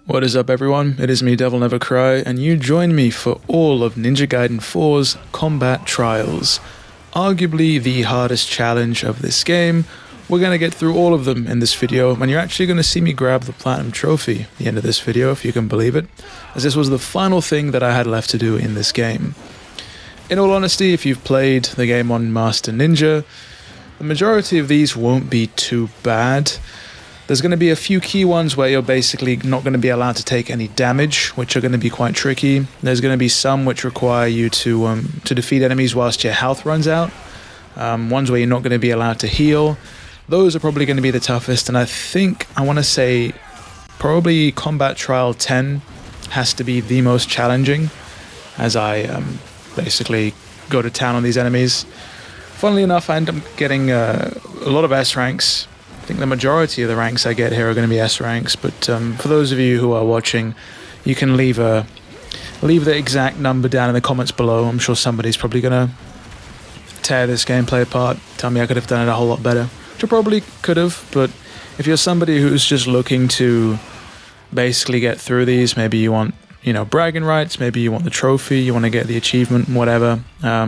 What is up, everyone? It is me, DevilNeverCry, and you join me for all of Ninja Gaiden 4's Combat Trials. Arguably the hardest challenge of this game. We're going to get through all of them in this video, and you're actually going to see me grab the Platinum Trophy at the end of this video, if you can believe it, as this was the final thing that I had left to do in this game. In all honesty, if you've played the game on Master Ninja, the majority of these won't be too bad. There's going to be a few key ones where you're basically not going to be allowed to take any damage, which are going to be quite tricky. There's going to be some which require you to defeat enemies whilst your health runs out. Ones where you're not going to be allowed to heal. Those are probably going to be the toughest, and I want to say probably Combat Trial 10 has to be the most challenging, as I basically go to town on these enemies. Funnily enough, I end up getting a lot of S ranks. I think the majority of the ranks I get here are going to be S ranks, but for those of you who are watching, you can leave the exact number down in the comments below. I'm sure somebody's probably going to tear this gameplay apart, tell me I could have done it a whole lot better, which I probably could have, but if you're somebody who's just looking to basically get through these, maybe you want, bragging rights, maybe you want the trophy, you want to get the achievement, whatever,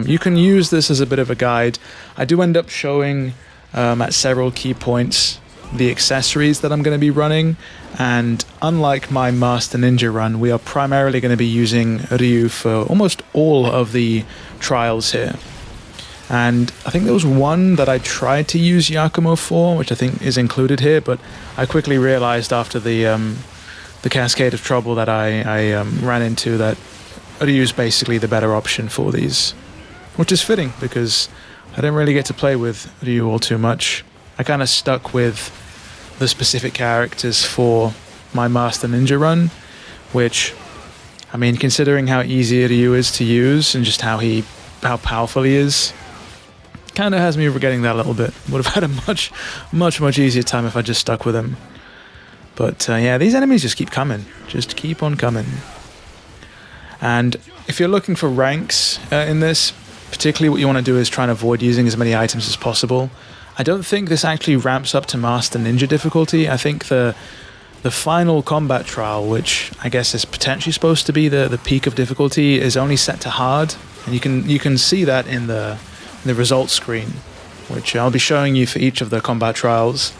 you can use this as a bit of a guide. I do end up showing at several key points the accessories that I'm going to be running, and unlike my Master Ninja run, we are primarily going to be using Ryu for almost all of the trials here. And I think there was one that I tried to use Yakumo for, which I think is included here, but I quickly realized after the cascade of trouble that I ran into that Ryu's basically the better option for these, which is fitting because I didn't really get to play with Ryu all too much. I kind of stuck with the specific characters for my Master Ninja run, which, I mean, considering how easy Ryu is to use and just how powerful he is, kind of has me forgetting that a little bit. Would have had a much easier time if I just stuck with him. But yeah, these enemies just keep coming. Just keep on coming. And if you're looking for ranks in this, particularly what you want to do is try and avoid using as many items as possible. I don't think this actually ramps up to Master Ninja difficulty. I think the final combat trial, which I guess is potentially supposed to be the peak of difficulty, is only set to hard. And you can see that in the results screen, which I'll be showing you for each of the combat trials.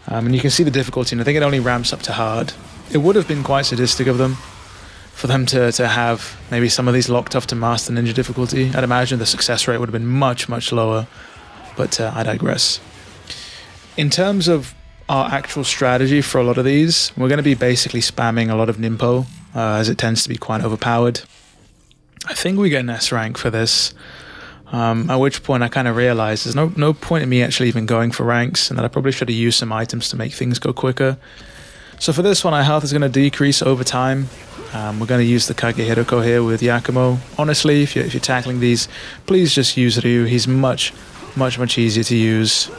And you can see the difficulty, and I think it only ramps up to hard. It would have been quite sadistic of them for them to have maybe some of these locked off to Master Ninja difficulty. I'd imagine the success rate would have been much lower, but I digress. In terms of our actual strategy for a lot of these, we're going to be basically spamming a lot of Ninpo, as it tends to be quite overpowered. I think we get an S rank for this, at which point I kind of realized there's no point in me actually even going for ranks, and that I probably should have used some items to make things go quicker. So for this one, our health is going to decrease over time. We're going to use the Kage Hiroko here with Yakumo. Honestly, if you're tackling these, please just use Ryu. He's much easier to use.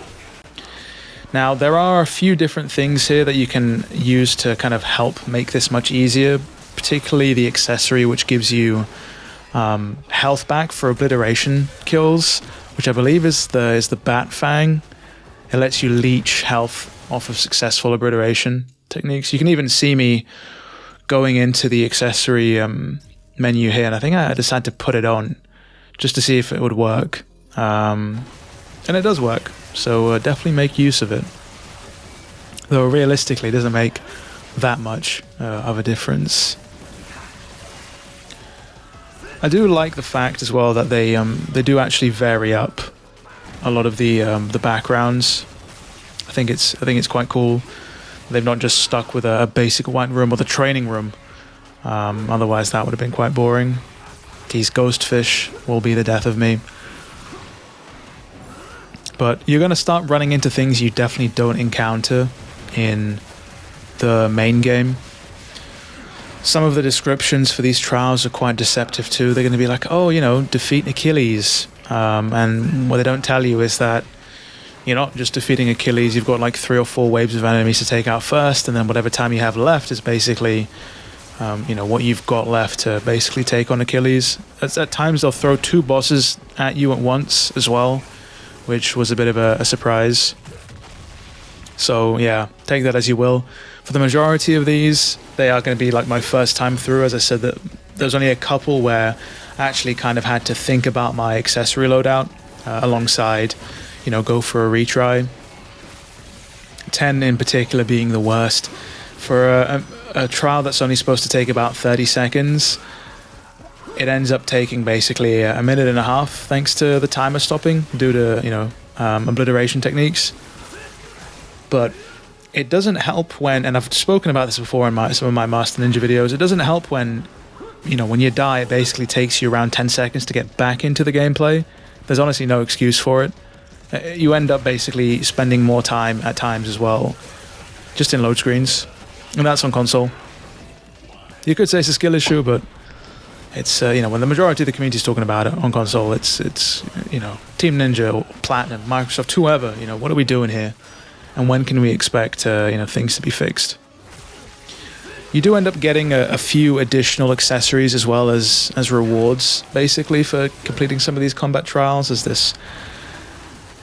Now, there are a few different things here that you can use to kind of help make this much easier, particularly the accessory which gives you health back for obliteration kills, which I believe is the Bat Fang. It lets you leech health off of successful obliteration techniques. You can even see me going into the accessory menu here, and I think I decided to put it on just to see if it would work, and it does work, so definitely make use of it, though realistically it doesn't make that much of a difference. I do like the fact as well that they do actually vary up a lot of the backgrounds. I think it's quite cool. They've not just stuck with a basic white room or the training room. Otherwise, that would have been quite boring. These ghost fish will be the death of me. But you're going to start running into things you definitely don't encounter in the main game. Some of the descriptions for these trials are quite deceptive too. They're going to be like, oh, defeat Achilles. And what they don't tell you is that you're not just defeating Achilles, you've got like 3 or 4 waves of enemies to take out first, and then whatever time you have left is basically, what you've got left to basically take on Achilles. At times they'll throw 2 bosses at you at once as well, which was a bit of a surprise. So yeah, take that as you will. For the majority of these, they are going to be like my first time through. As I said, that there's only a couple where I actually kind of had to think about my accessory loadout alongside, go for a retry. 10 in particular being the worst. For a trial that's only supposed to take about 30 seconds, it ends up taking basically a minute and a half thanks to the timer stopping due to, obliteration techniques. But it doesn't help when, and I've spoken about this before in some of my Master Ninja videos, it doesn't help when, when you die, it basically takes you around 10 seconds to get back into the gameplay. There's honestly no excuse for it. You end up basically spending more time at times as well, just in load screens, and that's on console. You could say it's a skill issue, but it's, when the majority of the community is talking about it on console, it's Team Ninja or Platinum, Microsoft, whoever, what are we doing here? And when can we expect, things to be fixed? You do end up getting a few additional accessories as well as rewards, basically, for completing some of these combat trials. As this,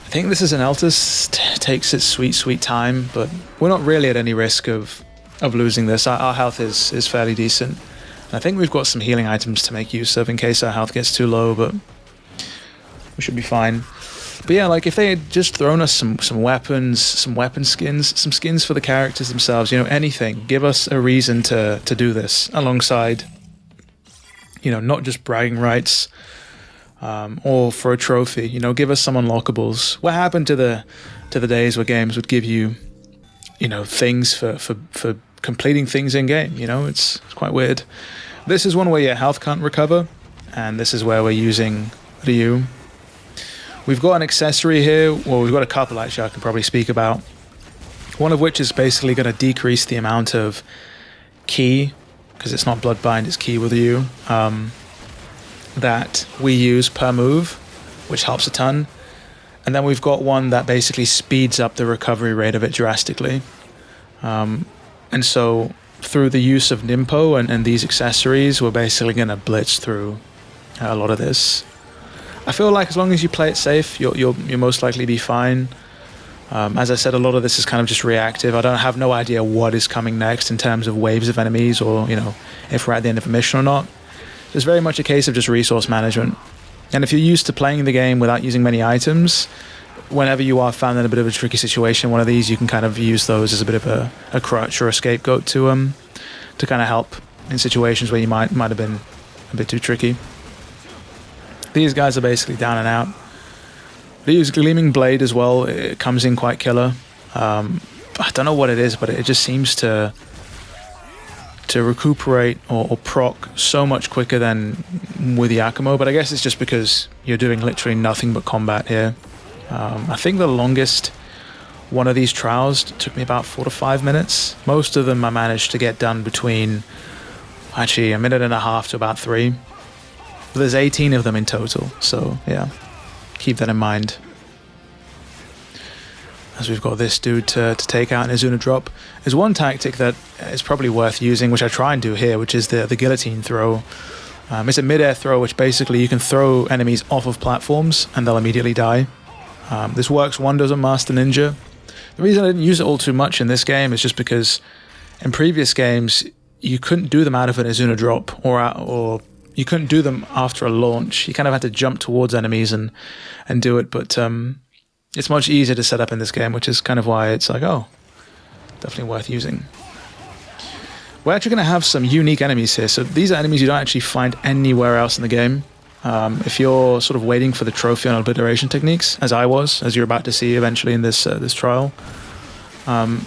I think this is an Eltis, takes its sweet time, but we're not really at any risk of losing this. Our health is fairly decent. And I think we've got some healing items to make use of in case our health gets too low, but we should be fine. But yeah, like if they had just thrown us some weapons, some weapon skins, some skins for the characters themselves, anything, give us a reason to do this alongside, not just bragging rights, or for a trophy, give us some unlockables. What happened to the days where games would give you, things for completing things in game? It's quite weird. This is one where your health can't recover, and this is where we're using Ryu. We've got an accessory here, well, we've got a couple actually I can probably speak about. One of which is basically going to decrease the amount of ki, because it's not bloodbind, it's ki with you, that we use per move, which helps a ton. And then we've got one that basically speeds up the recovery rate of it drastically. And so through the use of Nimpo and these accessories, we're basically going to blitz through a lot of this. I feel like as long as you play it safe, you'll most likely be fine. As I said, a lot of this is kind of just reactive. I have no idea what is coming next in terms of waves of enemies, or if we're at the end of a mission or not. It's very much a case of just resource management. And if you're used to playing the game without using many items, whenever you are found in a bit of a tricky situation, one of these, you can kind of use those as a bit of a crutch or a scapegoat to kind of help in situations where you might have been a bit too tricky. These guys are basically down and out. They use Gleaming Blade as well. It comes in quite killer. I don't know what it is, but it just seems to recuperate or proc so much quicker than with Yakumo. But I guess it's just because you're doing literally nothing but combat here. I think the longest one of these trials took me about 4 to 5 minutes. Most of them I managed to get done between actually a minute and a half to about 3. But there's 18 of them in total, so yeah, keep that in mind. As we've got this dude to take out in Izuna drop. There's one tactic that is probably worth using, which I try and do here, which is the guillotine throw. It's a mid-air throw, which basically you can throw enemies off of platforms and they'll immediately die. This works wonders on Master Ninja. The reason I didn't use it all too much in this game is just because in previous games you couldn't do them out of an Izuna drop or you couldn't do them after a launch. You kind of had to jump towards enemies and do it, but it's much easier to set up in this game, which is kind of why it's like, oh, definitely worth using. We're actually going to have some unique enemies here. So these are enemies you don't actually find anywhere else in the game. If you're sort of waiting for the trophy on obliteration techniques, as I was, as you're about to see eventually in this trial,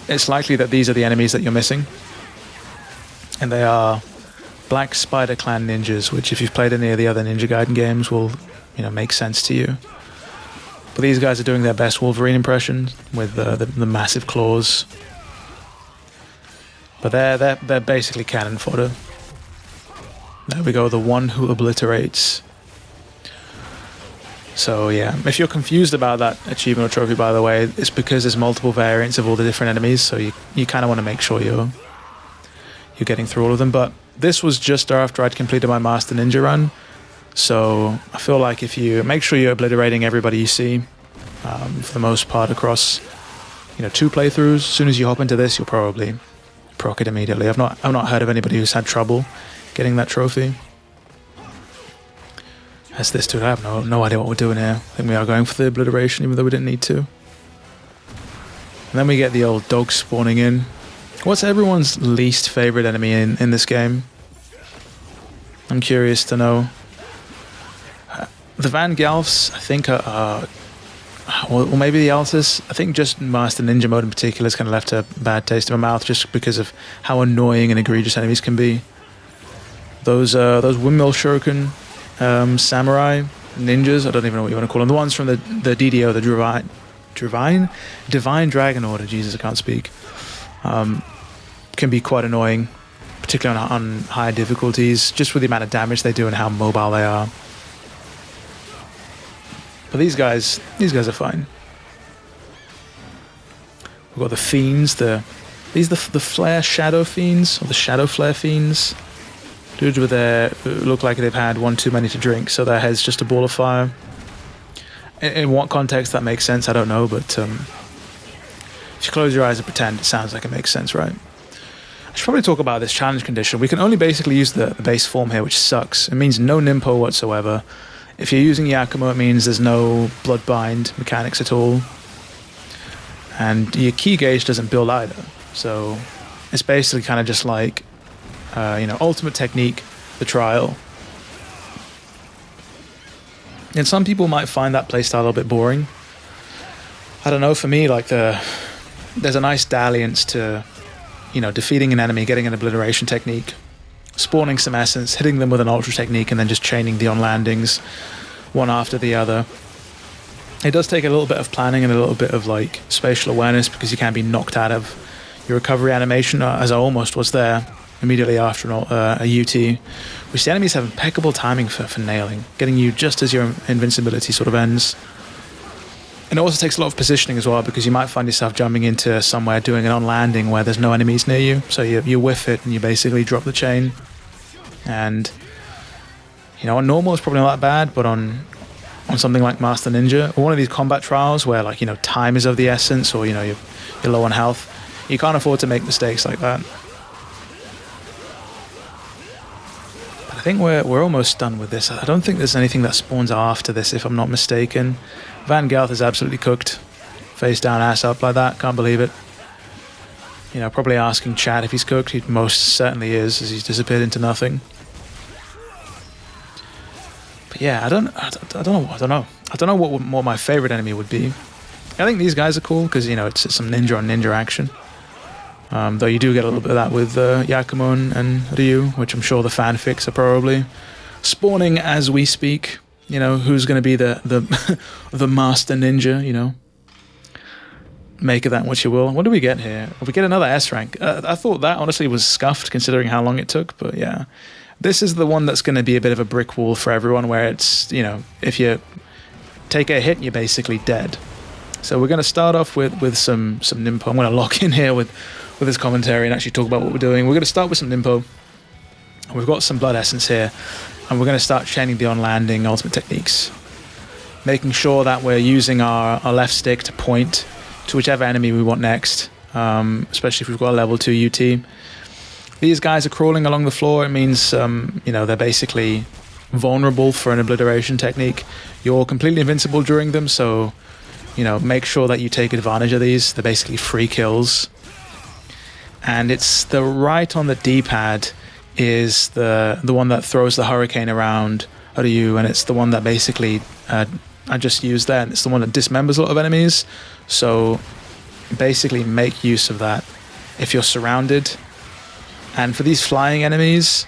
it's likely that these are the enemies that you're missing. And they are Black Spider Clan ninjas, which if you've played any of the other Ninja Gaiden games will, make sense to you. But these guys are doing their best Wolverine impression with the massive claws. But they're basically cannon fodder. There we go, the one who obliterates. So yeah, if you're confused about that achievement or trophy, by the way, it's because there's multiple variants of all the different enemies, so you kind of want to make sure you're getting through all of them. But this was just after I'd completed my Master Ninja run, so I feel like if you make sure you're obliterating everybody you see, for the most part across 2 playthroughs. As soon as you hop into this, you'll probably proc it immediately. I've not heard of anybody who's had trouble getting that trophy. As this dude, I have no idea what we're doing here. I think we are going for the obliteration, even though we didn't need to. And then we get the old dog spawning in. What's everyone's least favorite enemy in this game? I'm curious to know. The Van Gelfs, I think, are or maybe the Altus. I think just Master Ninja mode in particular has kind of left a bad taste in my mouth just because of how annoying and egregious enemies can be. Those windmill shuriken samurai ninjas, I don't even know what you want to call them. The ones from the DDO, the Divine Dragon Order. Jesus, I can't speak. Can be quite annoying, particularly on higher difficulties, just with the amount of damage they do and how mobile they are. But these guys are fine. We've got the fiends. These are the flare shadow fiends, or the shadow flare fiends. Dudes with look like they've had one too many to drink, so their head's just a ball of fire. In what context that makes sense, I don't know, but if you close your eyes and pretend, it sounds like it makes sense, right? I should probably talk about this challenge condition. We can only basically use the base form here, which sucks. It means no Nimpo whatsoever. If you're using Yakumo, it means there's no bloodbind mechanics at all. And your key gauge doesn't build either. So it's basically kind of just like, ultimate technique, the trial. And some people might find that playstyle a little bit boring. I don't know, for me, like there's a nice dalliance to, defeating an enemy, getting an obliteration technique, spawning some essence, hitting them with an ultra technique, and then just chaining the on-landings one after the other. It does take a little bit of planning and a little bit of like spatial awareness because you can be knocked out of your recovery animation, as I almost was there immediately after a UT, which the enemies have impeccable timing for nailing, getting you just as your invincibility sort of ends. And it also takes a lot of positioning as well, because you might find yourself jumping into somewhere doing an on-landing where there's no enemies near you, so you whiff it and you basically drop the chain. And on normal it's probably not that bad, but on something like Master Ninja, or one of these combat trials where time is of the essence, or you're low on health, you can't afford to make mistakes like that. But I think we're almost done with this. I don't think there's anything that spawns after this, if I'm not mistaken. Van Gelth is absolutely cooked. Face down, ass up like that. Can't believe it. Probably asking Chad if he's cooked. He most certainly is, as he's disappeared into nothing. But yeah, I don't know what my favorite enemy would be. I think these guys are cool because it's some ninja on ninja action. Though you do get a little bit of that with Yakumo and Ryu, which I'm sure the fanfics are probably spawning as we speak. Who's going to be the the master ninja, Make of that what you will. What do we get here? We get another S rank. I thought that honestly was scuffed considering how long it took, but yeah. This is the one that's going to be a bit of a brick wall for everyone, where it's, if you take a hit, you're basically dead. So we're going to start off with some Nimpo. I'm going to lock in here with this commentary and actually talk about what we're doing. We're going to start with some Nimpo. We've got some blood essence here. And we're going to start chaining the on-landing ultimate techniques. Making sure that we're using our left stick to point to whichever enemy we want next. Especially if we've got a level 2 UT. These guys are crawling along the floor. It means, they're basically vulnerable for an obliteration technique. You're completely invincible during them, so, make sure that you take advantage of these. They're basically free kills. And it's the right on the D-pad is the one that throws the hurricane around Ryu, and it's the one that basically I just used there, and it's the one that dismembers a lot of enemies. So basically make use of that if you're surrounded. And for these flying enemies,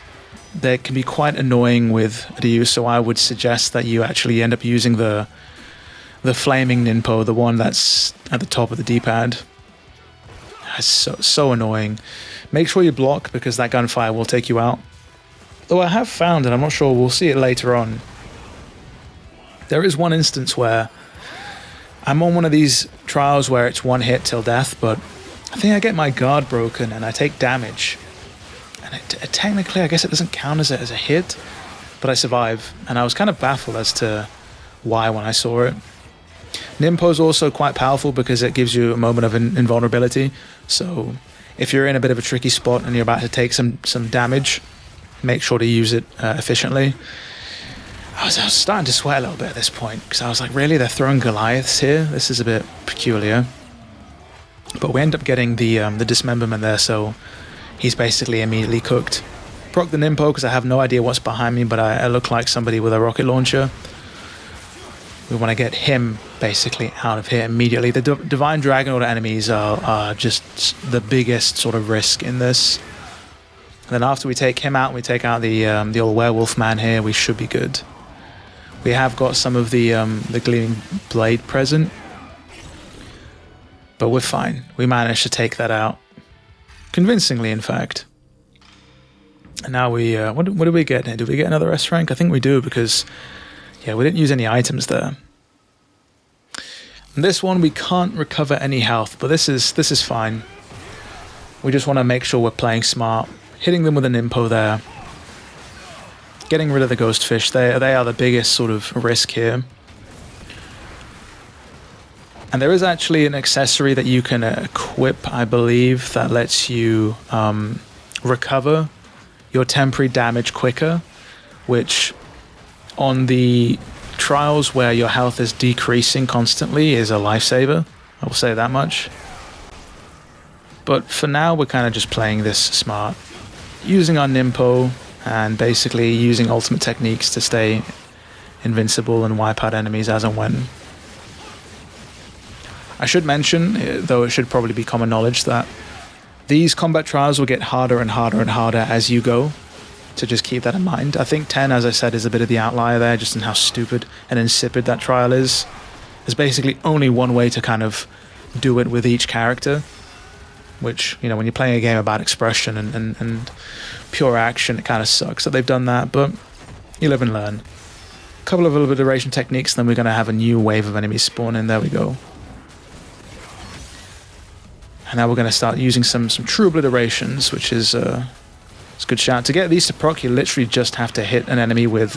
they can be quite annoying with Ryu, so I would suggest that you actually end up using the flaming Ninpo, the one that's at the top of the D-pad. It's so annoying. Make sure you block, because that gunfire will take you out. Though I have found, and I'm not sure, we'll see it later on, there is one instance where I'm on one of these trials where it's one hit till death, but I think I get my guard broken and I take damage. And technically, I guess it doesn't count as a hit, but I survive. And I was kind of baffled as to why when I saw it. Nimpo is also quite powerful because it gives you a moment of invulnerability. So if you're in a bit of a tricky spot and you're about to take some damage, make sure to use it efficiently. I was starting to sweat a little bit at this point because I was like, really, they're throwing Goliaths here? This is a bit peculiar. But we end up getting the dismemberment there, so he's basically immediately cooked. Proc the Nimpo because I have no idea what's behind me, but I look like somebody with a rocket launcher. We want to get him basically out of here immediately. The Divine Dragon Order enemies are just the biggest sort of risk in this. And then after we take him out, we take out the old werewolf man here, we should be good. We have got some of the Gleaming Blade present, but we're fine. We managed to take that out. Convincingly, in fact. And now we... what did we get here? Did we get another S rank? I think we do, because... yeah, we didn't use any items there. And this one, we can't recover any health, but this is fine. We just want to make sure we're playing smart. Hitting them with an Nimpo there. Getting rid of the ghost fish. They are the biggest sort of risk here. And there is actually an accessory that you can equip, I believe, that lets you recover your temporary damage quicker, which on the trials where your health is decreasing constantly is a lifesaver. I will say that much. But for now, we're kind of just playing this smart. Using our Nimpo and basically using ultimate techniques to stay invincible and wipe out enemies as and when. I should mention, though it should probably be common knowledge, that these combat trials will get harder and harder and harder as you go. To just keep that in mind. I think 10, as I said, is a bit of the outlier there, just in how stupid and insipid that trial is. There's basically only one way to kind of do it with each character, which, you know, when you're playing a game about expression and pure action, it kind of sucks that they've done that, but you live and learn. A couple of obliteration techniques, and then we're going to have a new wave of enemies spawn in. There we go. And now we're going to start using some true obliterations, which is... it's a good shout. To get these to proc, you literally just have to hit an enemy with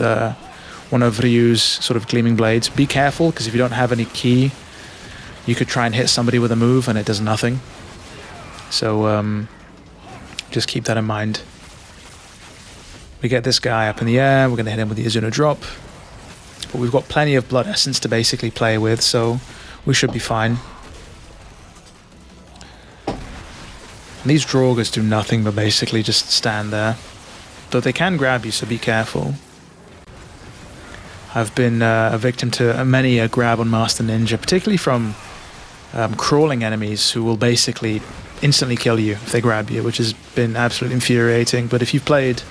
one of Ryu's sort of gleaming blades. Be careful, because if you don't have any ki, you could try and hit somebody with a move and it does nothing. So just keep that in mind. We get this guy up in the air, we're going to hit him with the Azuna drop. But we've got plenty of blood essence to basically play with, so we should be fine. And these Draugrs do nothing but basically just stand there. Though they can grab you, so be careful. I've been a victim to many a grab on Master Ninja, particularly from crawling enemies who will basically instantly kill you if they grab you, which has been absolutely infuriating. But if you've played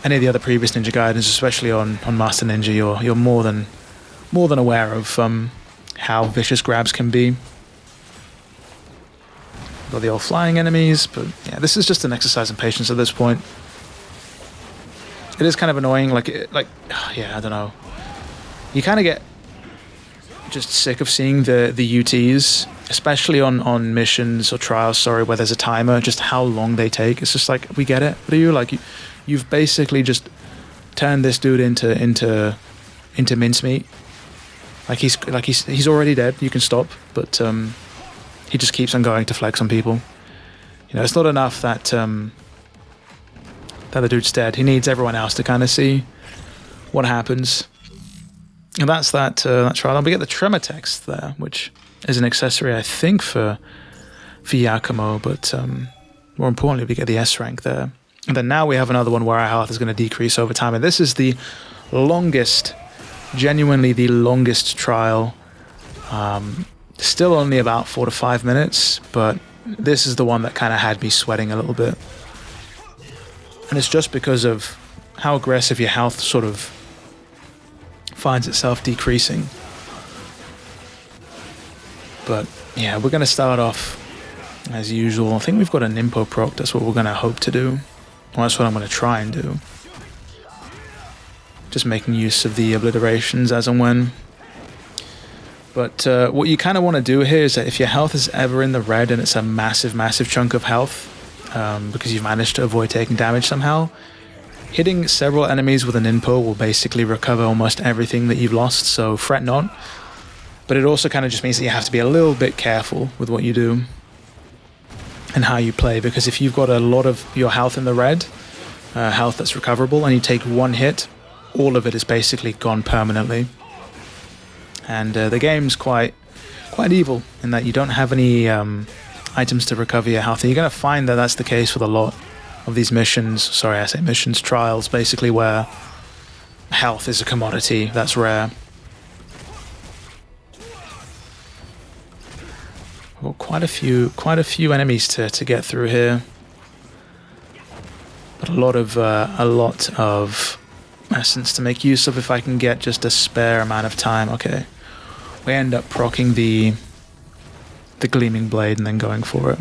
any of the other previous Ninja Gaidens, especially on Master Ninja, you're more than aware of how vicious grabs can be. Got the old flying enemies, but yeah, this is just an exercise in patience at this point. It is kind of annoying, yeah, I don't know. You kind of get just sick of seeing the UTs, especially on missions or trials, where there's a timer, just how long they take. It's just like, we get it. What are you like? You've basically just turned this dude into mincemeat. He's already dead. You can stop, but he just keeps on going to flex on people. You know, it's not enough that the dude's dead. He needs everyone else to kind of see what happens. And that's that trial. And we get the tremor text there, which is an accessory, I think, for Yakumo, but more importantly, we get the S rank there. And then now we have another one where our health is going to decrease over time. And this is the longest, genuinely the longest trial. Still only about 4 to 5 minutes, but this is the one that kind of had me sweating a little bit. And it's just because of how aggressive your health sort of finds itself decreasing. But yeah, we're going to start off as usual. I think we've got a Nimpo proc. That's what we're going to hope to do. Well, that's what I'm going to try and do. Just making use of the obliterations as and when. But what you kind of want to do here is that if your health is ever in the red and it's a massive, massive chunk of health, because you've managed to avoid taking damage somehow, hitting several enemies with an Nimpo will basically recover almost everything that you've lost, so fret not. But it also kind of just means that you have to be a little bit careful with what you do and how you play, because if you've got a lot of your health in the red, health that's recoverable, and you take one hit, all of it is basically gone permanently. And the game's quite evil in that you don't have any items to recover your health. And you're going to find that that's the case with a lot of these missions. Sorry, I say missions, trials, basically, where health is a commodity that's rare. Well, quite a few enemies to get through here, but a lot of essence to make use of if I can get just a spare amount of time. Okay, we end up proccing the gleaming blade and then going for it,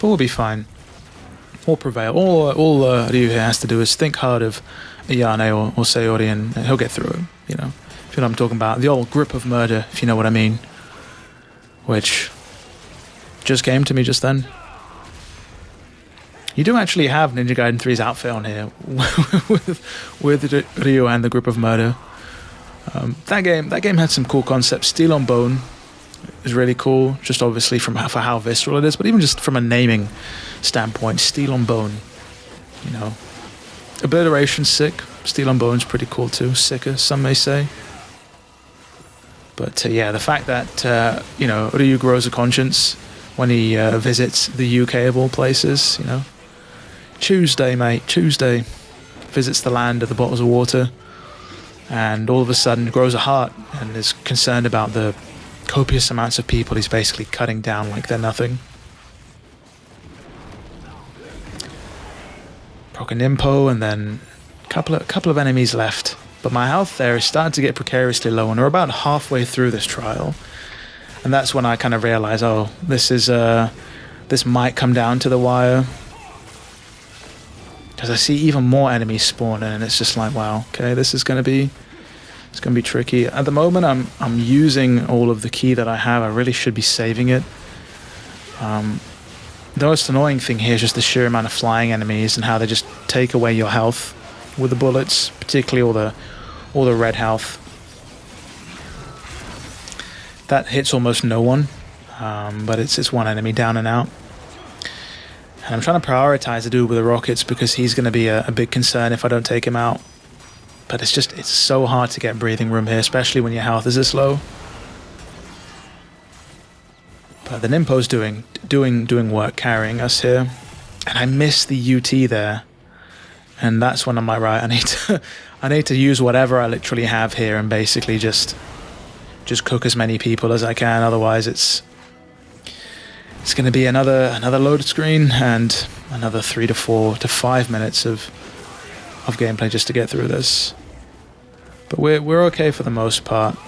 but we'll be fine. We'll prevail. All Ryu here has to do is think hard of Ayane or Sayori, and he'll get through it. You know what I'm talking about. The old grip of murder, if you know what I mean. Which just came to me just then. You do actually have Ninja Gaiden 3's outfit on here with Ryu and the Grip of Murder. That game had some cool concepts. Steel on Bone is really cool, just obviously for how visceral it is, but even just from a naming standpoint, Steel on Bone. You know, Obliteration's sick. Steel on Bone's pretty cool too. Sicker, some may say. But yeah, the fact that Ryu grows a conscience when he visits the UK of all places, Tuesday, mate, Tuesday, visits the land of the bottles of water, and all of a sudden grows a heart and is concerned about the copious amounts of people he's basically cutting down like they're nothing. Proc an Impo, and then a couple of enemies left. But my health there is starting to get precariously low, and we're about halfway through this trial. And that's when I kind of realize, this might come down to the wire. Because I see even more enemies spawning, and it's just like, wow, okay, this is going to be tricky. At the moment, I'm using all of the ki that I have. I really should be saving it. The most annoying thing here is just the sheer amount of flying enemies and how they just take away your health with the bullets, particularly all the red health. That hits almost no one, but it's one enemy down and out. And I'm trying to prioritize the dude with the rockets because he's going to be a big concern if I don't take him out. But it's so hard to get breathing room here, especially when your health is this low. But the Nimpo's doing work carrying us here, and I miss the UT there. And that's when I'm like, right, I need to use whatever I literally have here and basically just cook as many people as I can. Otherwise, it's going to be another load screen and another 3 to 4 to 5 minutes of gameplay just to get through this. But we're okay for the most part.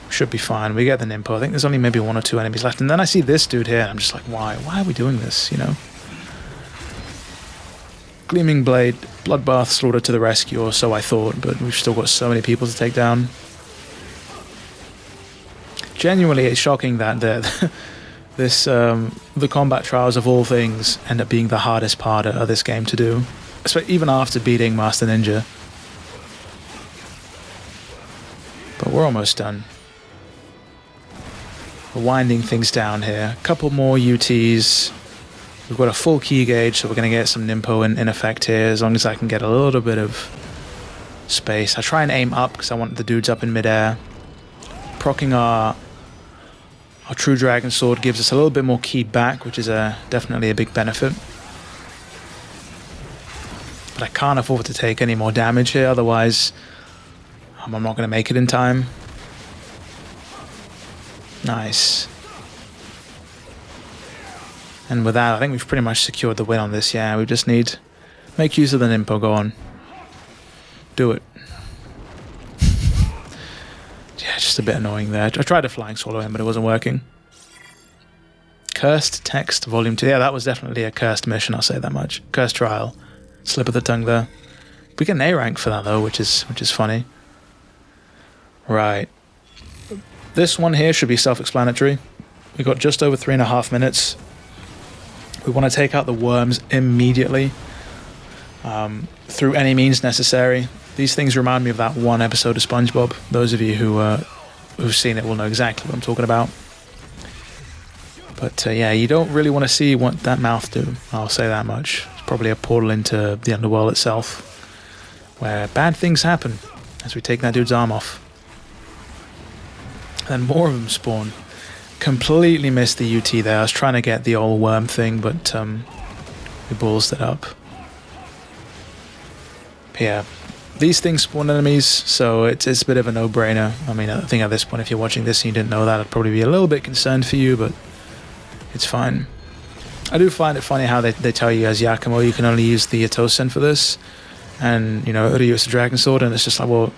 Should be fine. We get the Nimpo. I think there's only maybe 1 or 2 enemies left, and then I see this dude here, and I'm just like, why are we doing this? Gleaming Blade, Bloodbath, Slaughter to the rescue, or so I thought, but we've still got so many people to take down. Genuinely, it's shocking that the combat trials of all things end up being the hardest part of this game to do, even after beating Master Ninja. But we're almost done. We're winding things down here. A couple more UTs. We've got a full key gauge, so we're going to get some Nimpo in effect here, as long as I can get a little bit of space. I try and aim up, because I want the dudes up in midair. Proccing our True Dragon Sword gives us a little bit more ki back, which is definitely a big benefit. But I can't afford to take any more damage here, otherwise I'm not going to make it in time. Nice. And with that, I think we've pretty much secured the win on this. Yeah, we just need to make use of the Nimpo. Go on. Do it. Yeah, just a bit annoying there. I tried to flying swallow him, but it wasn't working. Cursed Text Volume 2. Yeah, that was definitely a cursed mission, I'll say that much. Cursed Trial. Slip of the tongue there. We get an A rank for that, though, which is funny. Right. This one here should be self-explanatory. We've got just over 3.5 minutes. We want to take out the worms immediately, through any means necessary. These things remind me of that one episode of SpongeBob. Those of you who who's seen it will know exactly what I'm talking about. But yeah, you don't really want to see what that mouth do. I'll say that much. It's probably a portal into the underworld itself, where bad things happen as we take that dude's arm off. And then more of them spawn. Completely missed the UT there. I was trying to get the old worm thing, but we ballsed it up. But yeah, these things spawn enemies, so it's a bit of a no-brainer. I mean, I think at this point, if you're watching this and you didn't know that, I'd probably be a little bit concerned for you, but it's fine. I do find it funny how they tell you as Yakumo you can only use the Itosen for this, and, you know, Ryu is a Dragon Sword, and it's just like, well,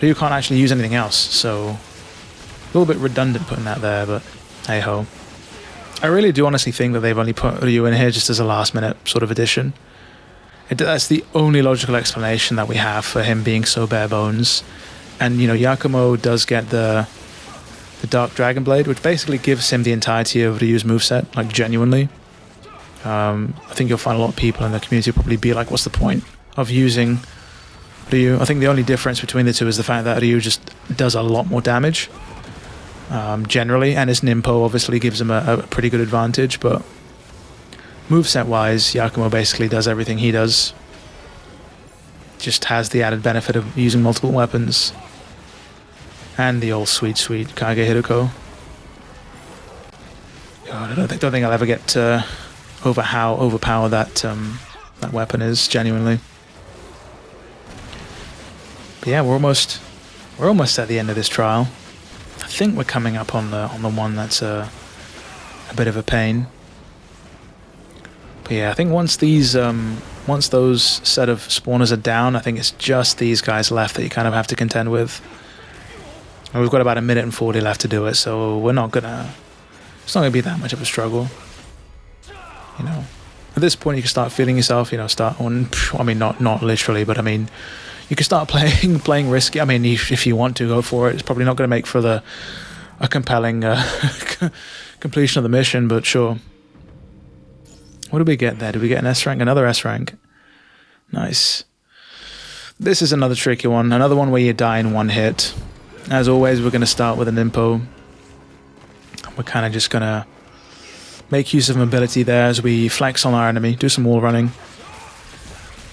Ryu can't actually use anything else, so a little bit redundant putting that there, but hey-ho. I really do honestly think that they've only put Ryu in here just as a last-minute sort of addition. That's the only logical explanation that we have for him being so bare bones. And, you know, Yakumo does get the Dark Dragon Blade, which basically gives him the entirety of Ryu's moveset, like, genuinely. I think you'll find a lot of people in the community will probably be like, what's the point of using Ryu? I think the only difference between the two is the fact that Ryu just does a lot more damage, generally, and his Ninpo obviously gives him a pretty good advantage, but moveset-wise, Yakumo basically does everything he does. Just has the added benefit of using multiple weapons. And the old sweet Kage Hiroko. God, I don't think I'll ever get over how overpowered that weapon is, genuinely. But yeah, we're almost at the end of this trial. I think we're coming up on the one that's a bit of a pain. But yeah, I think once those set of spawners are down, I think it's just these guys left that you kind of have to contend with. And we've got about 1 minute and 40 left to do it, so it's not gonna be that much of a struggle. You know, at this point you can start feeling yourself, you know, I mean, not literally, but I mean, you can start playing risky. I mean, if you want to, go for it. It's probably not going to make for a compelling completion of the mission, but sure. What did we get there? Did we get an S rank? Another S rank. Nice. This is another tricky one. Another one where you die in one hit. As always, we're going to start with an Ninpo. We're kind of just going to make use of mobility there as we flex on our enemy. Do some wall running.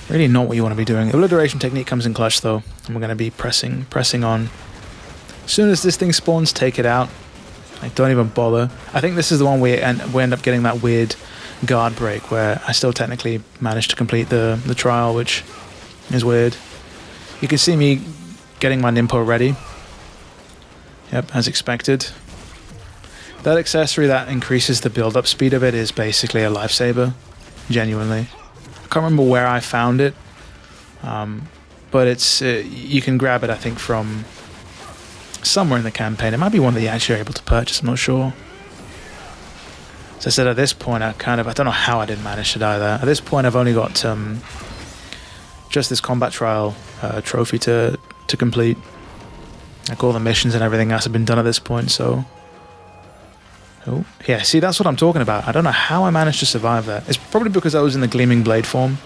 Really not what you want to be doing. Obliteration technique comes in clutch though. And we're going to be pressing on. As soon as this thing spawns, take it out. Like, don't even bother. I think this is the one we end up getting that weird guard break where I still technically managed to complete the trial, which is weird. You can see me getting my Ninpo ready. Yep, as expected. That accessory that increases the build-up speed of it is basically a lifesaver, genuinely. I can't remember where I found it, but it's you can grab it, I think, from somewhere in the campaign. It might be one that you're actually able to purchase, I'm not sure. As I said, at this point, I don't know how I didn't manage to die there. At this point, I've only got just this combat trial trophy to complete. Like, all the missions and everything else have been done at this point, so... Oh, yeah, see, that's what I'm talking about. I don't know how I managed to survive that. It's probably because I was in the Gleaming Blade form.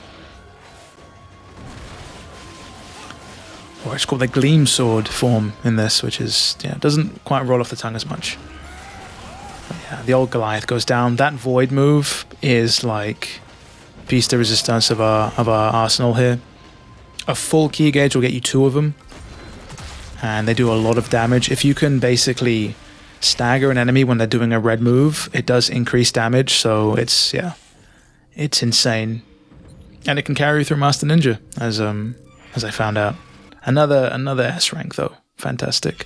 Or it's called the Gleam Sword form in this, which is, yeah, doesn't quite roll off the tongue as much. But yeah, the old Goliath goes down. That Void move is like piece de resistance of our arsenal here. A full key gauge will get you 2 of them. And they do a lot of damage. If you can basically stagger an enemy when they're doing a red move, it does increase damage, so it's insane. And it can carry you through Master Ninja, as I found out. Another S rank though. Fantastic.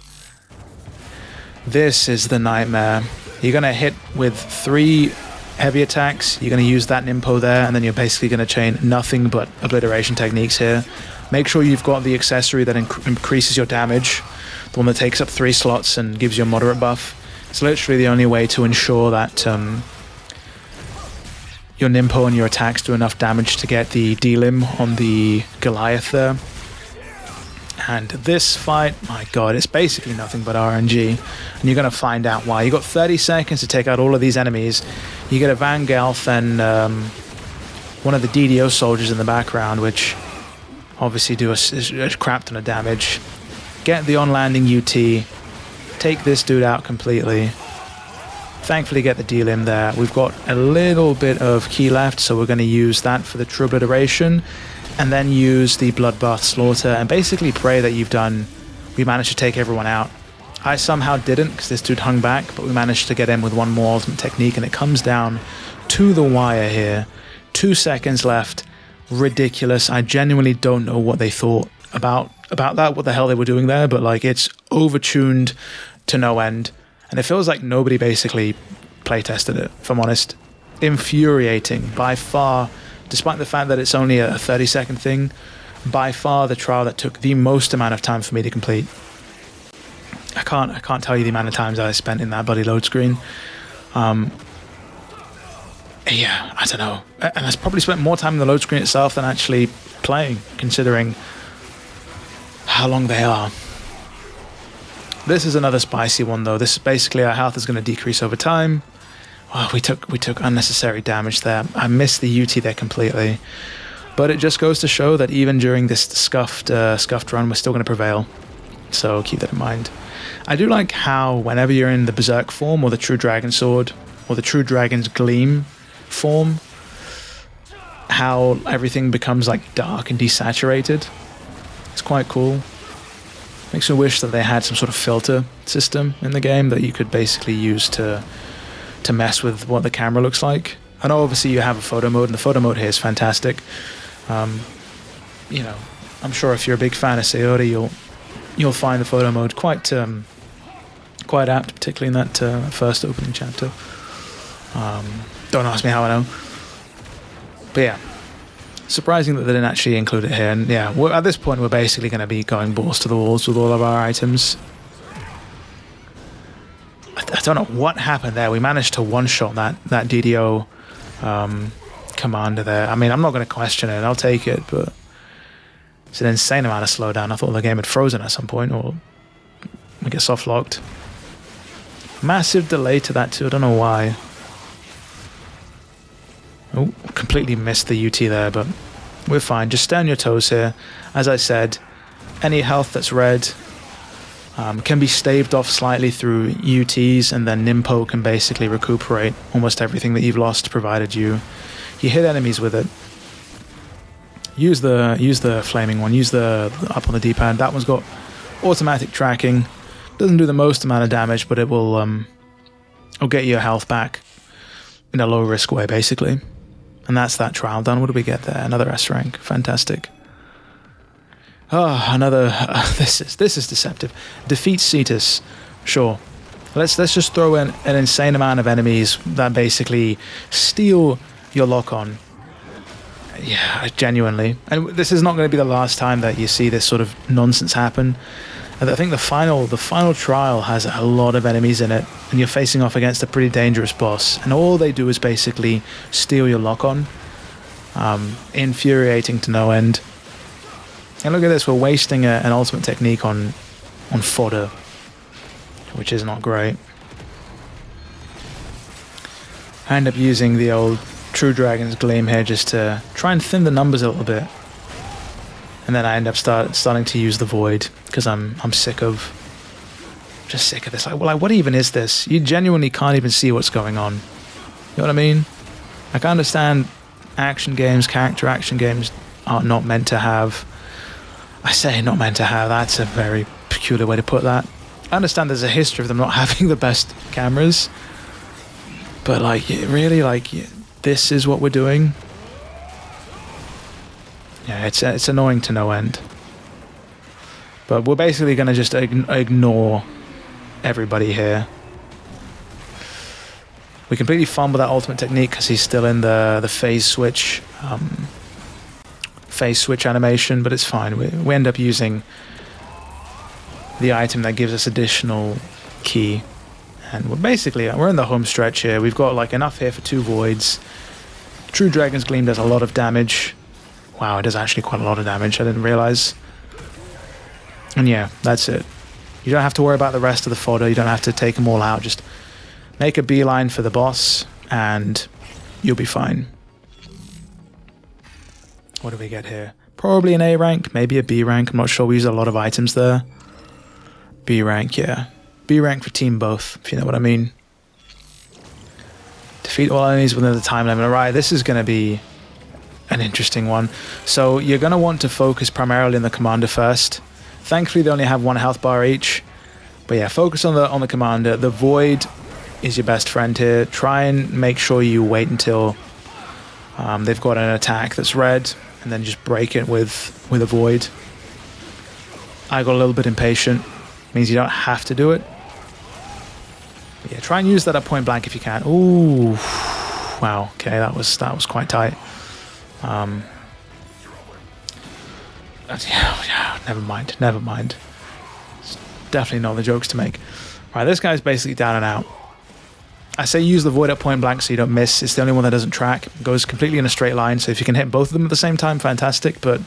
This is the nightmare. You're gonna hit with 3 heavy attacks, you're gonna use that Ninpo there, and then you're basically gonna chain nothing but obliteration techniques here. Make sure you've got the accessory that increases your damage, the one that takes up 3 slots and gives you a moderate buff. It's literally the only way to ensure that your Ninpo and your attacks do enough damage to get the D-Lim on the Goliath there. And this fight, my god, it's basically nothing but RNG. And you're going to find out why. You've got 30 seconds to take out all of these enemies. You get a Van Gelf and one of the DDO soldiers in the background, which obviously do a crap ton of damage. Get the on-landing UT. take this dude out completely. Thankfully get the deal in there. We've got a little bit of ki left, so we're going to use that for the true obliteration, and then use the bloodbath slaughter, and basically pray that we managed to take everyone out. I somehow didn't, because this dude hung back, but we managed to get in with one more ultimate technique, and it comes down to the wire here. 2 seconds left. Ridiculous. I genuinely don't know what they thought about that, what the hell they were doing there, but like, it's overtuned to no end. And it feels like nobody basically playtested it, if I'm honest. Infuriating. By far, despite the fact that it's only a 30-second thing, by far the trial that took the most amount of time for me to complete. I can't tell you the amount of times I spent in that bloody load screen. Yeah, I don't know. And I probably spent more time in the load screen itself than actually playing, considering how long they are. This is another spicy one, though. This is basically our health is going to decrease over time. Oh, we took unnecessary damage there. I missed the UT there completely. But it just goes to show that even during this scuffed run, we're still going to prevail. So keep that in mind. I do like how whenever you're in the Berserk form, or the True Dragon Sword, or the True Dragon's Gleam form, how everything becomes like dark and desaturated. It's quite cool. Makes me wish that they had some sort of filter system in the game that you could basically use to mess with what the camera looks like. I know obviously you have a photo mode, and the photo mode here is fantastic. You know, I'm sure if you're a big fan of Sayori, you'll find the photo mode quite apt, particularly in that first opening chapter. Don't ask me how I know. But yeah, surprising that they didn't actually include it here. And yeah, at this point we're basically going to be going balls to the walls with all of our items. I don't know what happened there. We managed to one-shot that DDO commander there. I mean, I'm not going to question it. I'll take it, but it's an insane amount of slowdown. I thought the game had frozen at some point, or we get soft-locked. Massive delay to that too. I don't know why. Oh, completely missed the UT there, but we're fine. Just stay on your toes here. As I said, any health that's red can be staved off slightly through UTs, and then Nimpo can basically recuperate almost everything that you've lost, provided you hit enemies with it. Use the flaming one. Use the up on the D-pad. That one's got automatic tracking. Doesn't do the most amount of damage, but it'll get your health back in a low risk way, basically. And that's that trial done. What do we get there? Another S rank. Fantastic. Another. This is deceptive. Defeat Cetus. Sure. Let's just throw in an insane amount of enemies that basically steal your lock on. Yeah, genuinely. And this is not going to be the last time that you see this sort of nonsense happen. I think the final trial has a lot of enemies in it, and you're facing off against a pretty dangerous boss, and all they do is basically steal your lock-on. Infuriating to no end. And look at this, we're wasting an ultimate technique on fodder, which is not great. I end up using the old True Dragon's Gleam here just to try and thin the numbers a little bit. And then I end up starting to use the Void, because I'm sick of this. Like, what even is this? You genuinely can't even see what's going on. You know what I mean? Like, I understand action games, character action games are not meant to have... I say not meant to have, that's a very peculiar way to put that. I understand there's a history of them not having the best cameras. But, like, really, like, this is what we're doing? Yeah, it's annoying to no end. But we're basically going to just ignore everybody here. We completely fumble that ultimate technique because he's still in the phase switch animation, but it's fine. We end up using the item that gives us additional ki. And we're in the home stretch here. We've got like enough here for 2 voids. True Dragon's Gleam does a lot of damage. Wow, it does actually quite a lot of damage, I didn't realize. And yeah, that's it. You don't have to worry about the rest of the fodder, you don't have to take them all out, just make a beeline for the boss, and you'll be fine. What do we get here? Probably an A rank, maybe a B rank, I'm not sure, we use a lot of items there. B rank, yeah. B rank for team both, if you know what I mean. Defeat all enemies within the time limit. Alright, this is going to be an interesting one. So you're going to want to focus primarily on the commander first. Thankfully, they only have 1 health bar each. But yeah, focus on the commander. The Void is your best friend here. Try and make sure you wait until they've got an attack that's red, and then just break it with a Void. I got a little bit impatient. Means you don't have to do it. But yeah, try and use that at point blank if you can. Ooh, wow. Okay, that was quite tight. Yeah, never mind. It's definitely not the jokes to make. Right, this guy's basically down and out. I say use the Void at point blank so you don't miss. It's the only one that doesn't track. It goes completely in a straight line, so if you can hit both of them at the same time, fantastic. But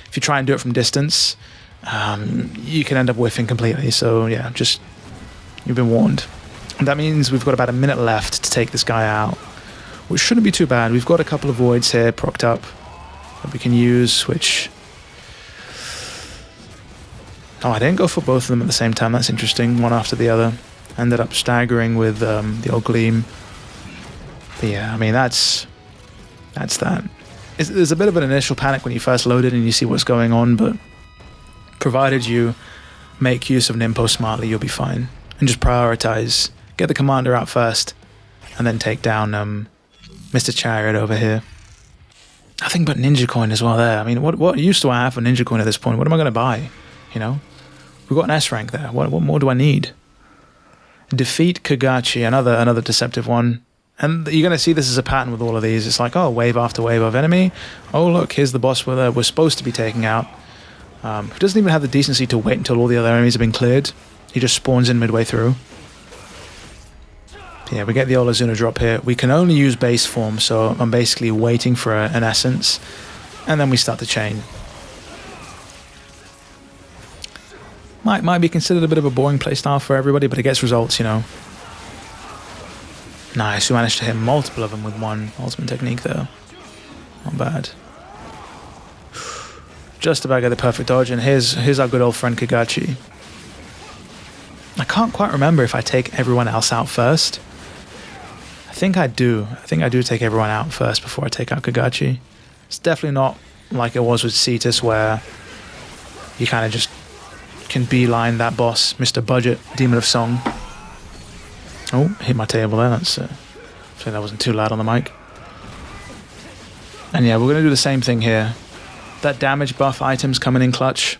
if you try and do it from distance, you can end up whiffing completely. So yeah, just, you've been warned. And that means we've got about a minute left to take this guy out, which shouldn't be too bad. We've got a couple of Voids here procced up that we can use, which... Oh, I didn't go for both of them at the same time. That's interesting. One after the other. Ended up staggering with the old Gleam. But yeah, I mean, that's that. There's a bit of an initial panic when you first load it and you see what's going on, but provided you make use of Nimpo smartly, you'll be fine. And just prioritize. Get the commander out first, and then take down Mr. Chariot over here. Nothing but Ninja Coin as well there. I mean, what use do I have for Ninja Coin at this point? What am I going to buy? You know? We've got an S rank there. What more do I need? Defeat Kagachi, another deceptive one. And you're going to see this as a pattern with all of these. It's like, oh, wave after wave of enemy. Oh, look, here's the boss we're supposed to be taking out. Who doesn't even have the decency to wait until all the other enemies have been cleared. He just spawns in midway through. Yeah, we get the Olazuna drop here. We can only use base form, so I'm basically waiting for an essence. And then we start the chain. Might be considered a bit of a boring playstyle for everybody, but it gets results, you know. Nice, we managed to hit multiple of them with one ultimate technique there. Not bad. Just about get the perfect dodge, and here's our good old friend Kagachi. I can't quite remember if I take everyone else out first. I think I do. I think I do take everyone out first before I take out Kagachi. It's definitely not like it was with Cetus, where you kind of just can beeline that boss, Mr. Budget, Demon of Song. Oh, hit my table there. That's hopefully that wasn't too loud on the mic. And yeah, we're going to do the same thing here. That damage buff item's coming in clutch.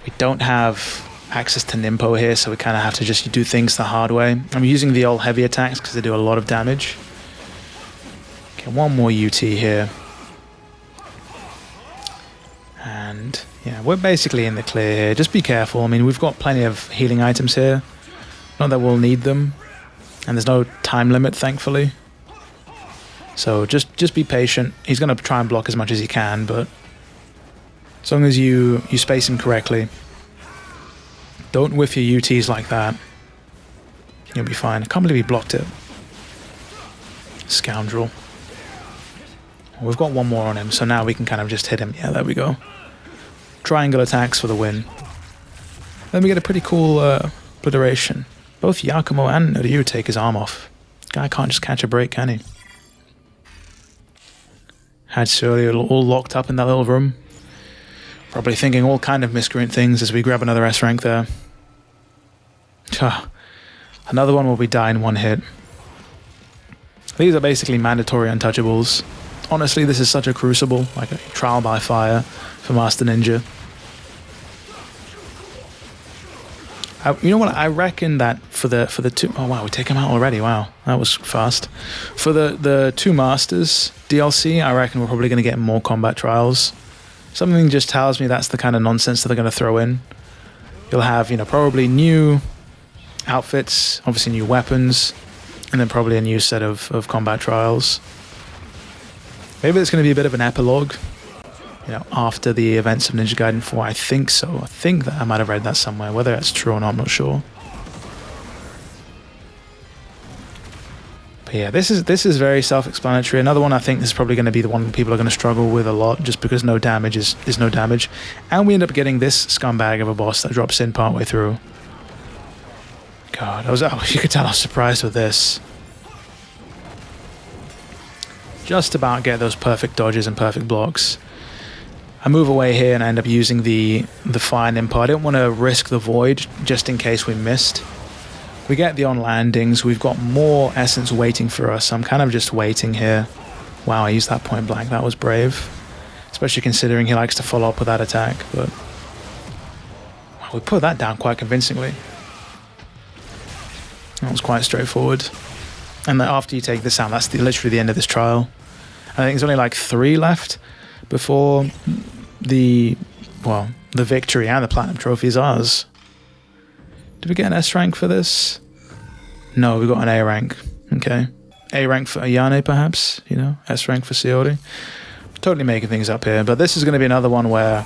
We don't have access to Nimpo here, so we kind of have to just do things the hard way. I'm using the old heavy attacks because they do a lot of damage. Okay, one more UT here. And yeah, we're basically in the clear here. Just be careful. I mean, we've got plenty of healing items here. Not that we'll need them. And there's no time limit, thankfully. So just be patient. He's going to try and block as much as he can, but as long as you space him correctly, don't whiff your UTs like that, you'll be fine. I can't believe he blocked it. Scoundrel. We've got one more on him, so now we can kind of just hit him. Yeah, there we go. Triangle attacks for the win. Then we get a pretty cool obliteration. Both Yakumo and Ryu take his arm off. Guy can't just catch a break, can he? Had Surya all locked up in that little room. Probably thinking all kind of miscreant things as we grab another S rank there. Another one where we die in one hit. These are basically mandatory untouchables. Honestly, this is such a crucible, like a trial by fire for Master Ninja. You know what? I reckon that for the two... Oh wow, we take him out already. Wow, that was fast. For the two Masters DLC, I reckon we're probably going to get more combat trials. Something just tells me that's the kind of nonsense that they're going to throw in. You'll have, you know, probably new outfits, obviously new weapons, and then probably a new set of combat trials. Maybe it's going to be a bit of an epilogue, you know, after the events of Ninja Gaiden 4. I think so. I think that I might have read that somewhere. Whether that's true or not, I'm not sure. But yeah, this is very self-explanatory. Another one, I think this is probably going to be the one people are going to struggle with a lot, just because no damage is no damage. And we end up getting this scumbag of a boss that drops in partway through. God, you could tell I was surprised with this. Just about get those perfect dodges and perfect blocks. I move away here and I end up using the fire Nimpo. I didn't want to risk the void just in case we missed. We get the on landings. We've got more essence waiting for us. I'm kind of just waiting here. Wow, I used that point blank. That was brave. Especially considering he likes to follow up with that attack. But wow, we put that down quite convincingly. That was quite straightforward. And then after you take this out, that's literally the end of this trial. I think there's only like 3 left before the victory and the platinum trophy is ours. Did we get an S rank for this? No, we got an A rank. Okay. A rank for Ayane, perhaps, you know, S rank for Shiori. Totally making things up here, but this is going to be another one where,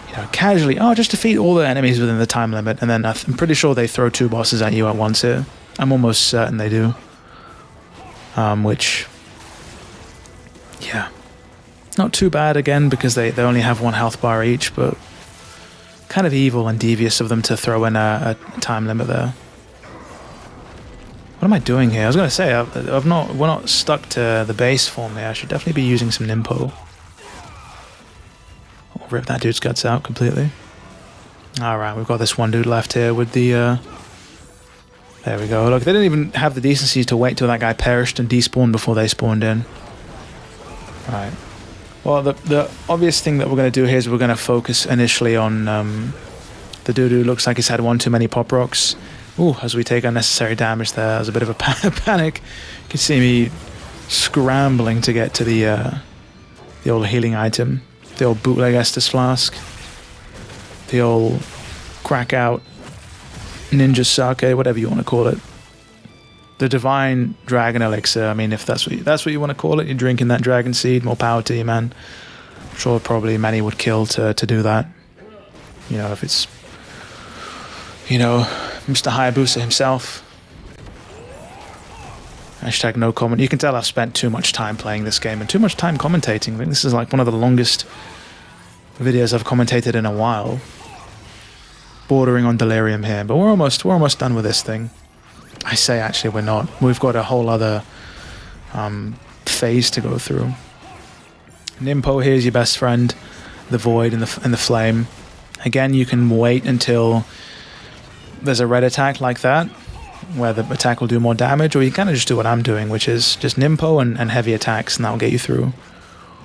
you know, casually, just defeat all the enemies within the time limit, and then I'm pretty sure they throw 2 bosses at you at once here. I'm almost certain they do. Which, yeah, not too bad again because they only have 1 health bar each, but kind of evil and devious of them to throw in a time limit there. What am I doing here? I was going to say, we're not stuck to the base form here. I should definitely be using some Nimpo. I'll rip that dude's guts out completely. Alright, we've got this one dude left here with the... There we go. Look, they didn't even have the decency to wait till that guy perished and despawned before they spawned in. Right. Well, the obvious thing that we're going to do here is we're going to focus initially on the dude who looks like he's had 1 too many pop rocks. Ooh, as we take unnecessary damage there. There's a bit of a panic. You can see me scrambling to get to the old healing item. The old bootleg Estus flask. The old crack out ninja sake, whatever you want to call it. The divine dragon elixir. I mean, if that's what you want to call it, you're drinking that dragon seed. More power to you, man. I'm sure probably many would kill to do that. You know, if it's, you know, Mr. Hayabusa himself. Hashtag no comment. You can tell I've spent too much time playing this game and too much time commentating. I think this is like one of the longest videos I've commentated in a while. Bordering on delirium here, but we're almost done with this thing. I say actually we're not. We've got a whole other phase to go through. Nimpo here is your best friend, the void and the flame. Again, you can wait until there's a red attack like that, where the attack will do more damage, or you kind of just do what I'm doing, which is just Nimpo and heavy attacks, and that'll get you through.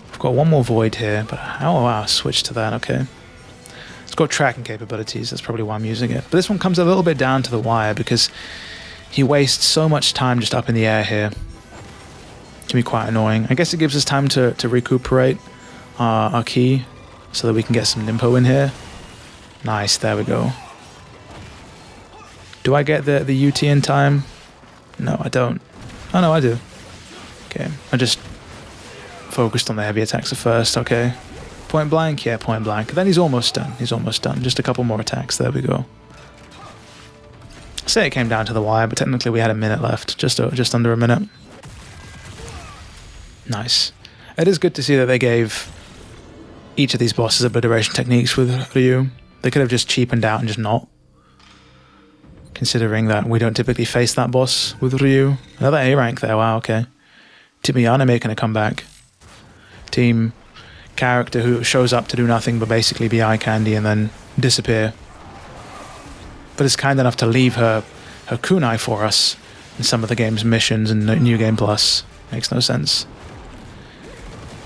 We've got one more void here, but I'll switch to that, okay. It's got tracking capabilities, that's probably why I'm using it. But this one comes a little bit down to the wire, because he wastes so much time just up in the air here. It can be quite annoying. I guess it gives us time to recuperate our key, so that we can get some Nimpo in here. Nice, there we go. Do I get the UT in time? No, I don't. Oh no, I do. Okay, I just focused on the heavy attacks at first, okay. Point blank? Yeah, point blank. Then he's almost done. He's almost done. Just a couple more attacks. There we go. I say it came down to the wire, but technically we had a minute left. Just under a minute. Nice. It is good to see that they gave each of these bosses obliteration techniques with Ryu. They could have just cheapened out and just not. Considering that we don't typically face that boss with Ryu. Another A rank there, wow, okay. Team Ayane making a comeback. Team character who shows up to do nothing but basically be eye candy and then disappear. But is kind enough to leave her kunai for us in some of the game's missions and New Game Plus. Makes no sense.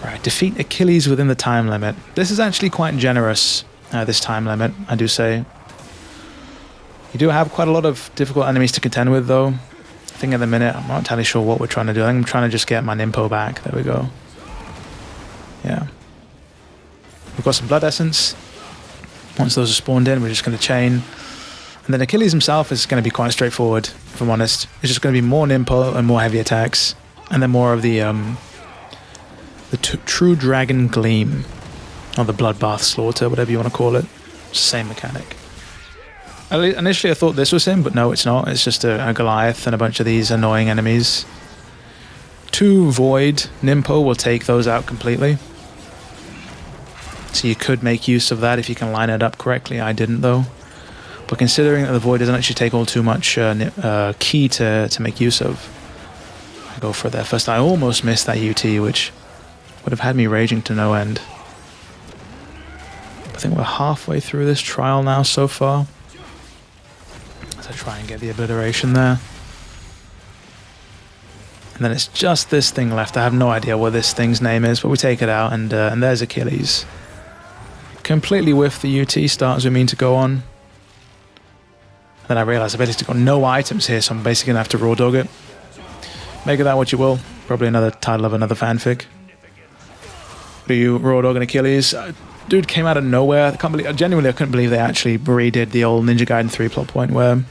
Right, defeat Achilles within the time limit. This is actually quite generous, this time limit, I do say. You do have quite a lot of difficult enemies to contend with, though. I think at the minute, I'm not entirely sure what we're trying to do. I think I'm trying to just get my Nimpo back. There we go. Yeah. We've got some blood essence. Once those are spawned in, we're just going to chain. And then Achilles himself is going to be quite straightforward, if I'm honest. It's just going to be more Nimpo and more heavy attacks. And then more of the True Dragon Gleam. Or the Bloodbath Slaughter, whatever you want to call it. It's the same mechanic. Initially I thought this was him, but no, it's not. It's just a Goliath and a bunch of these annoying enemies. 2 Void Nimpo will take those out completely. So you could make use of that if you can line it up correctly. I didn't, though. But considering that the Void doesn't actually take all too much ki to make use of, I go for it there first. I almost missed that UT, which would have had me raging to no end. I think we're halfway through this trial now so far. As I try and get the obliteration there. And then it's just this thing left. I have no idea what this thing's name is, but we take it out, and there's Achilles. Completely whiffed the UT start as we mean to go on. Then I realised I've basically got no items here, so I'm basically going to have to raw dog it. Make of that what you will. Probably another title of another fanfic. Ryu, raw dog, and Achilles. Dude came out of nowhere. Genuinely, I couldn't believe they actually redid the old Ninja Gaiden 3 plot point where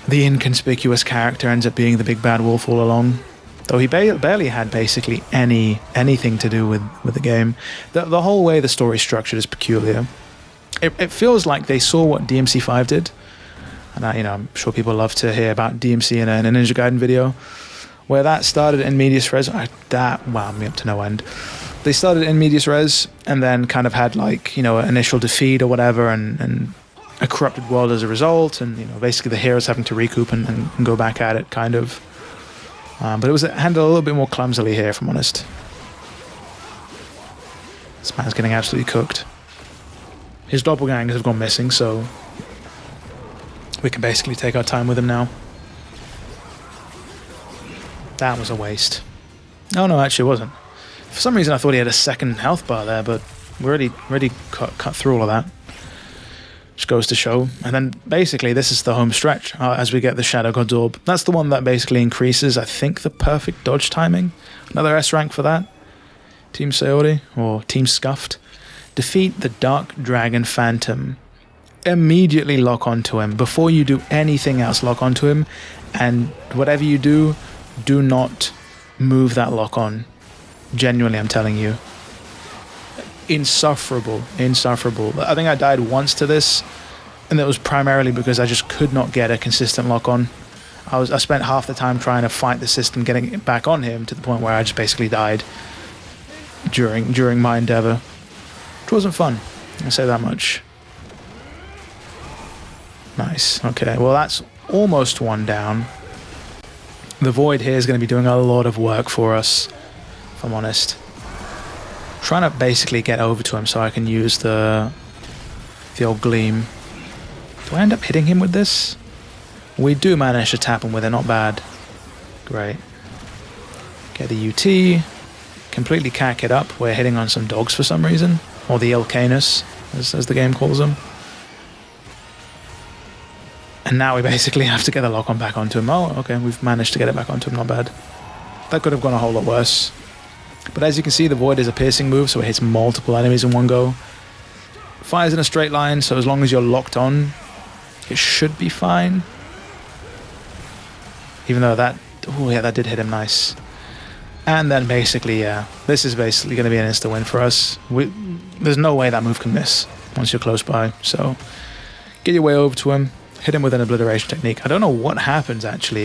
the inconspicuous character ends up being the big bad wolf all along. Though he barely had basically anything to do with the game. The whole way the story's structured is peculiar. It feels like they saw what DMC5 did. And I'm sure people love to hear about DMC in a Ninja Gaiden video. Where that started in medias res. That wound me up to no end. They started in medias res and then kind of had initial defeat or whatever and a corrupted world as a result, and basically the heroes having to recoup and go back at it, kind of. But it was handled a little bit more clumsily here, if I'm honest. This man's getting absolutely cooked. His doppelgangers have gone missing, so we can basically take our time with him now. That was a waste. Oh no, actually it wasn't. For some reason I thought he had a second health bar there, but we already cut through all of that. Which goes to show. And then basically this is the home stretch as we get the Shadow God's Orb. That's the one that basically increases, I think, the perfect dodge timing. Another S rank for that. Team Sayori, or Team Scuffed. Defeat the Dark Dragon Phantom. Immediately lock onto him. Before you do anything else, lock onto him. And whatever you do, do not move that lock on. Genuinely, I'm telling you. Insufferable. I think I died once to this, and that was primarily because I just could not get a consistent lock on. I spent half the time trying to fight the system, getting it back on him, to the point where I just basically died during my endeavor. Which wasn't fun, I'll say that much. Nice. Okay, well that's almost one down. The Void here is going to be doing a lot of work for us, if I'm honest. Trying to basically get over to him so I can use the old Gleam. Do I end up hitting him with this? We do manage to tap him with it, not bad. Great. Get the UT. Completely cack it up. We're hitting on some dogs for some reason. Or the Elcanus, as the game calls them. And now we basically have to get the lock on back onto him. Oh, okay, we've managed to get it back onto him, not bad. That could have gone a whole lot worse. But as you can see, the Void is a piercing move, so it hits multiple enemies in one go. Fires in a straight line, so as long as you're locked on, it should be fine. Even though that... Oh yeah, that did hit him nice. And then basically, yeah, this is basically going to be an insta-win for us. There's no way that move can miss once you're close by. So get your way over to him, hit him with an obliteration technique. I don't know what happens, actually,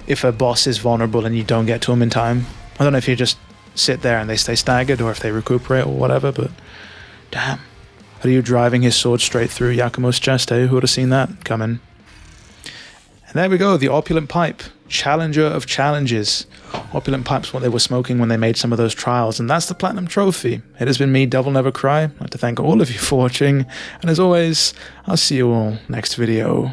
if a boss is vulnerable and you don't get to him in time. I don't know if you just sit there and they stay staggered or if they recuperate or whatever, but damn. Ryu driving his sword straight through Yakumo's chest, eh? Who would have seen that coming? And there we go, the Opulent Pipe. Challenger of challenges. Opulent Pipe's what they were smoking when they made some of those trials, and that's the Platinum Trophy. It has been me, DevilNeverCry. I'd like to thank all of you for watching, and as always, I'll see you all next video.